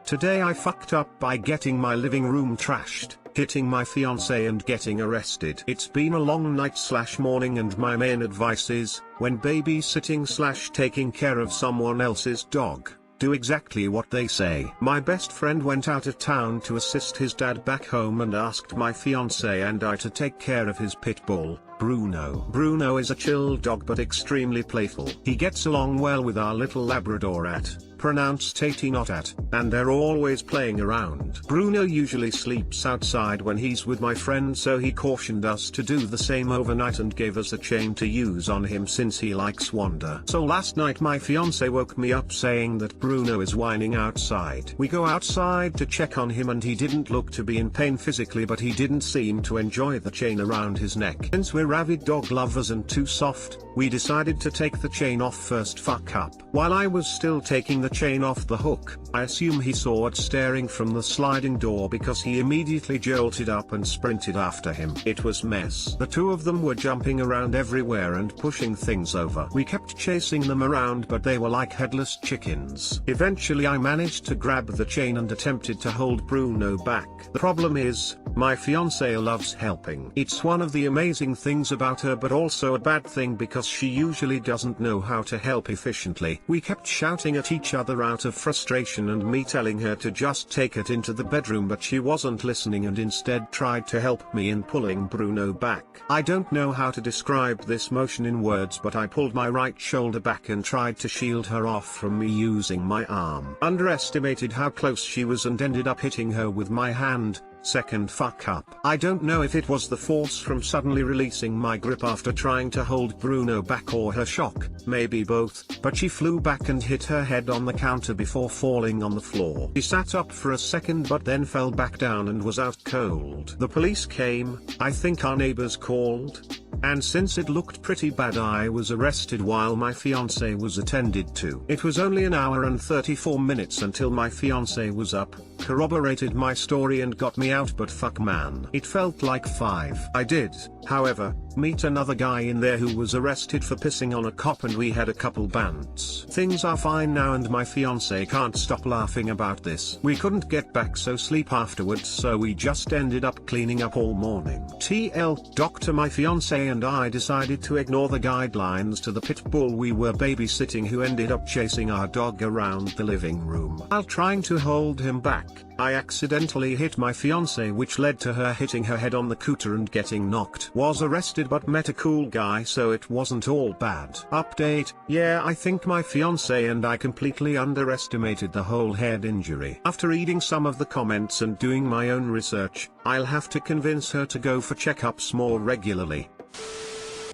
Today I fucked up by getting my living room trashed, hitting my fiancé and getting arrested. It's been a long night/morning and my main advice is, when babysitting/taking care of someone else's dog, do exactly what they say. My best friend went out of town to assist his dad back home and asked my fiancé and I to take care of his pit bull, Bruno. Bruno is a chill dog but extremely playful. He gets along well with our little Labrador pronounced not at, and they're always playing around. Bruno usually sleeps outside when he's with my friend, so he cautioned us to do the same overnight and gave us a chain to use on him since he likes wander. So last night my fiancé woke me up saying that Bruno is whining outside. We go outside to check on him and he didn't look to be in pain physically, but he didn't seem to enjoy the chain around his neck. Since we're avid dog lovers and too soft, we decided to take the chain off first. Fuck up. While I was still taking the chain off the hook, I assume he saw it staring from the sliding door because he immediately jolted up and sprinted after him. It was mess. The two of them were jumping around everywhere and pushing things over. We kept chasing them around but they were like headless chickens. Eventually I managed to grab the chain and attempted to hold Bruno back. The problem is, my fiancé loves helping. It's one of the amazing things about her but also a bad thing because she usually doesn't know how to help efficiently. We kept shouting at each other out of frustration and me telling her to just take it into the bedroom, but she wasn't listening and instead tried to help me in pulling Bruno back. I don't know how to describe this motion in words, but I pulled my right shoulder back and tried to shield her off from me using my arm. Underestimated how close she was and ended up hitting her with my hand. Second fuck up. I don't know if it was the force from suddenly releasing my grip after trying to hold Bruno back or her shock, maybe both, but she flew back and hit her head on the counter before falling on the floor. She sat up for a second but then fell back down and was out cold. The police came, I think our neighbors called, and since it looked pretty bad I was arrested while my fiancé was attended to. It was only an hour and 34 minutes until my fiancé was up, corroborated my story and got me out, but fuck man, it felt like 5. I did, however, meet another guy in there who was arrested for pissing on a cop and we had a couple bants. Things are fine now and my fiancé can't stop laughing about this. We couldn't get back so sleep afterwards, so we just ended up cleaning up all morning. TL Doctor, my fiancé and I decided to ignore the guidelines to the pit bull we were babysitting who ended up chasing our dog around the living room. While trying to hold him back, I accidentally hit my fiancé, which led to her hitting her head on the cooter and getting knocked. Was arrested but met a cool guy, so it wasn't all bad. Update: yeah, I think my fiancé and I completely underestimated the whole head injury. After reading some of the comments and doing my own research, I'll have to convince her to go for checkups more regularly.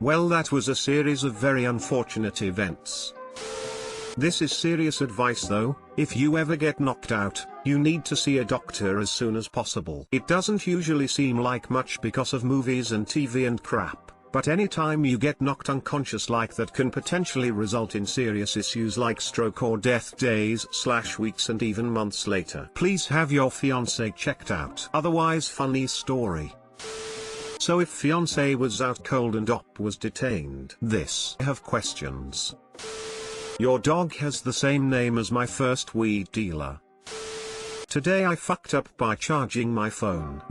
Well, that was a series of very unfortunate events. This is serious advice though: if you ever get knocked out, you need to see a doctor as soon as possible. It doesn't usually seem like much because of movies and TV and crap, but anytime you get knocked unconscious like that can potentially result in serious issues like stroke or death days/weeks and even months later. Please have your fiancé checked out. Otherwise, funny story. So if fiancé was out cold and op was detained. I have questions. Your dog has the same name as my first weed dealer. Today I fucked up by charging my phone.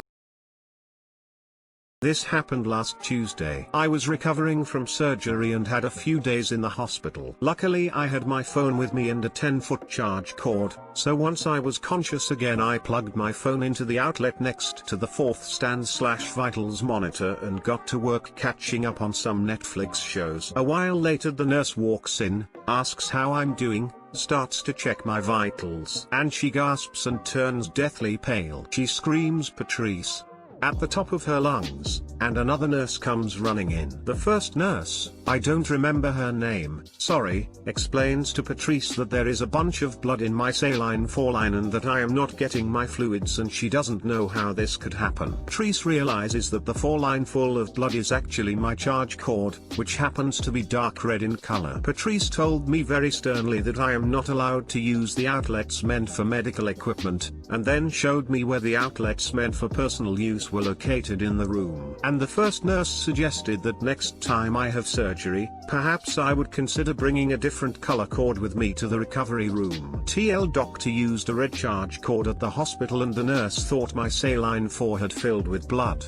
This happened last Tuesday. I was recovering from surgery and had a few days in the hospital. Luckily I had my phone with me and a 10-foot charge cord, so once I was conscious again I plugged my phone into the outlet next to the fourth stand/vitals monitor and got to work catching up on some Netflix shows. A while later the nurse walks in, asks how I'm doing, starts to check my vitals, and she gasps and turns deathly pale. She screams Patrice at the top of her lungs, and another nurse comes running in. The first nurse, I don't remember her name, sorry, explains to Patrice that there is a bunch of blood in my saline foreline and that I am not getting my fluids, and she doesn't know how this could happen. Patrice realizes that the foreline full of blood is actually my charge cord, which happens to be dark red in color. Patrice told me very sternly that I am not allowed to use the outlets meant for medical equipment, and then showed me where the outlets meant for personal use were located in the room. And the first nurse suggested that next time I have surgery, perhaps I would consider bringing a different color cord with me to the recovery room. TL doctor used a red charge cord at the hospital and the nurse thought my saline forehead filled with blood.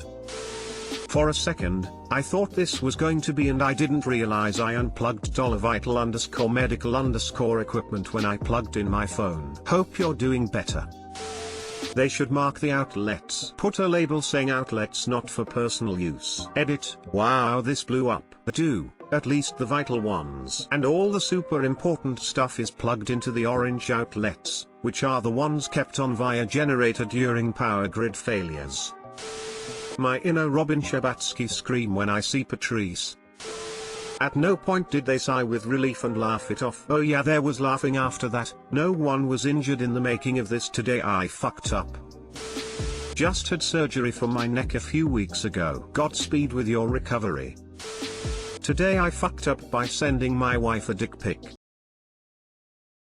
For a second, I thought this was going to be, and I didn't realize I unplugged $vital_medical_ equipment when I plugged in my phone. Hope you're doing better. They should mark the outlets. Put a label saying outlets not for personal use. Edit. Wow, this blew up. Do, at least the vital ones. And all the super important stuff is plugged into the orange outlets, which are the ones kept on via generator during power grid failures. My inner Robin Scherbatsky scream when I see Patrice. At no point did they sigh with relief and laugh it off. Oh yeah, there was laughing after that. No one was injured in the making of this today. I fucked up. Just had surgery for my neck a few weeks ago. Godspeed with your recovery. Today I fucked up by sending my wife a dick pic.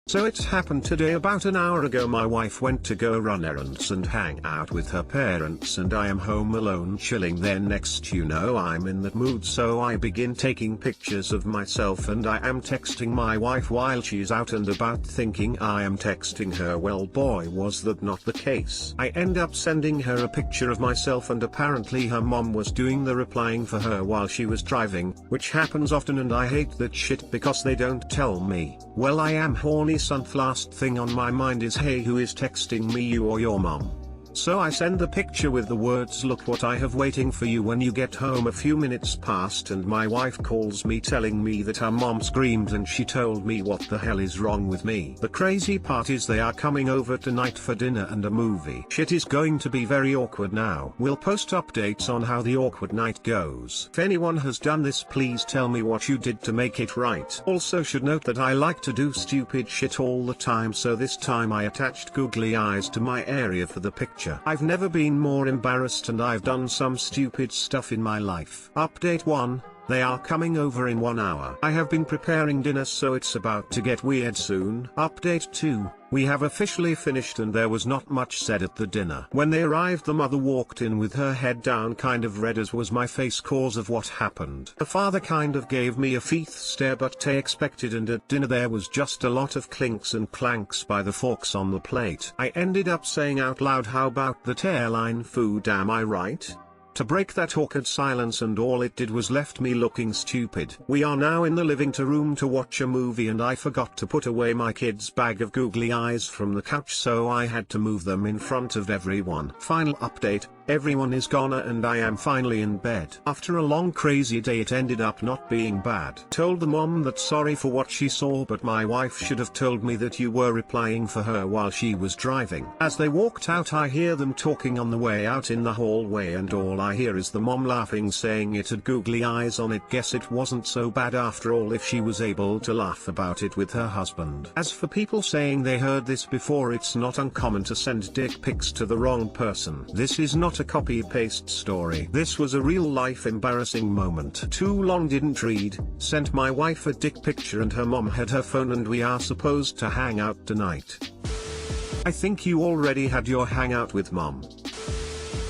So it's happened today. About an hour ago my wife went to go run errands and hang out with her parents, and I am home alone chilling. Then next you know I'm in that mood, so I begin taking pictures of myself and I am texting my wife while she's out and about, thinking I am texting her. Well boy, was that not the case. I end up sending her a picture of myself and apparently her mom was doing the replying for her while she was driving, which happens often and I hate that shit because they don't tell me. Well, I am horny. Last thing on my mind is, hey, who is texting me, you or your mom? So I send the picture with the words, look what I have waiting for you when you get home. A few minutes passed and my wife calls me telling me that her mom screamed and she told me what the hell is wrong with me. The crazy part is they are coming over tonight for dinner and a movie. Shit is going to be very awkward now. We'll post updates on how the awkward night goes. If anyone has done this, please tell me what you did to make it right. Also should note that I like to do stupid shit all the time, so this time I attached googly eyes to my area for the picture. I've never been more embarrassed and I've done some stupid stuff in my life. Update 1, they are coming over in 1 hour. I have been preparing dinner, so it's about to get weird soon. Update 2, we have officially finished and there was not much said at the dinner. When they arrived the mother walked in with her head down, kind of red as was my face cause of what happened. The father kind of gave me a feath stare, but I expected, and at dinner there was just a lot of clinks and clanks by the forks on the plate. I ended up saying out loud, how about that airline food, am I right? To break that awkward silence, and all it did was left me looking stupid. We are now in the living room to watch a movie and I forgot to put away my kids' bag of googly eyes from the couch, so I had to move them in front of everyone. Final update, everyone is gone and I am finally in bed. After a long crazy day it ended up not being bad. Told the mom that sorry for what she saw, but my wife should have told me that you were replying for her while she was driving. As they walked out I hear them talking on the way out in the hallway, and all I hear is the mom laughing, saying it had googly eyes on it. Guess it wasn't so bad after all if she was able to laugh about it with her husband. As for people saying they heard this before, it's not uncommon to send dick pics to the wrong person. This is not a copy-paste story. This was a real-life embarrassing moment. Too long didn't read, sent my wife a dick picture and her mom had her phone and we are supposed to hang out tonight. I think you already had your hangout with mom.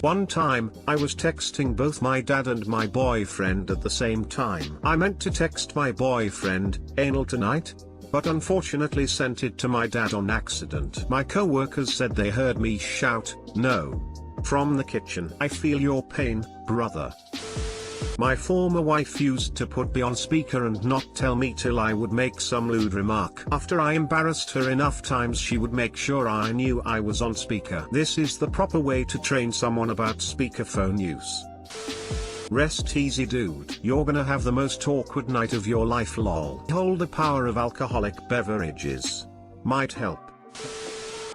One time, I was texting both my dad and my boyfriend at the same time. I meant to text my boyfriend, anal tonight, but unfortunately sent it to my dad on accident. My co-workers said they heard me shout, no, from the kitchen. I feel your pain, brother. My former wife used to put me on speaker and not tell me till I would make some lewd remark. After I embarrassed her enough times, she would make sure I knew I was on speaker. This is the proper way to train someone about speakerphone use. Rest easy, dude. You're gonna have the most awkward night of your life, lol. Hold the power of alcoholic beverages. Might help.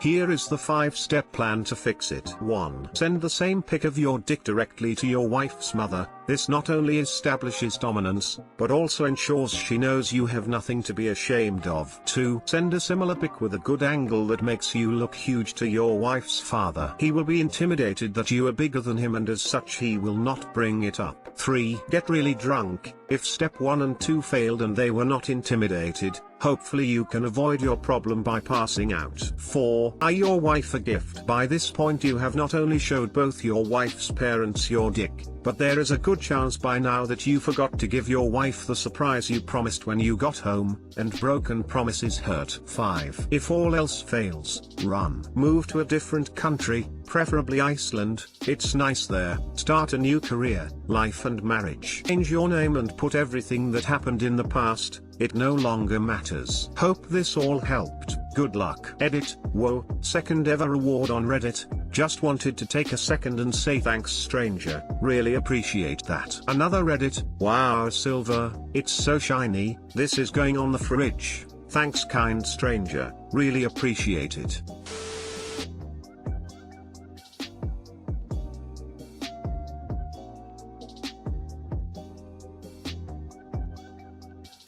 Here is the 5-step plan to fix it. 1. Send the same pic of your dick directly to your wife's mother, This not only establishes dominance, but also ensures she knows you have nothing to be ashamed of. 2. Send a similar pic with a good angle that makes you look huge to your wife's father. He will be intimidated that you are bigger than him, and as such he will not bring it up. 3. Get really drunk. If step 1 and 2 failed and they were not intimidated, hopefully you can avoid your problem by passing out. 4. Buy your wife a gift. By this point you have not only showed both your wife's parents your dick, but there is a good chance by now that you forgot to give your wife the surprise you promised when you got home, and broken promises hurt. 5. If all else fails, run. Move to a different country, preferably Iceland. It's nice there. Start a new career, life and marriage. Change your name and put everything that happened in the past, it no longer matters. Hope this all helped. Good luck. Edit. Whoa, second ever reward on Reddit. Just wanted to take a second and say thanks, stranger. Really appreciate that. Another Reddit. Wow, silver, it's so shiny. This is going on the fridge. Thanks, kind stranger. Really appreciate it.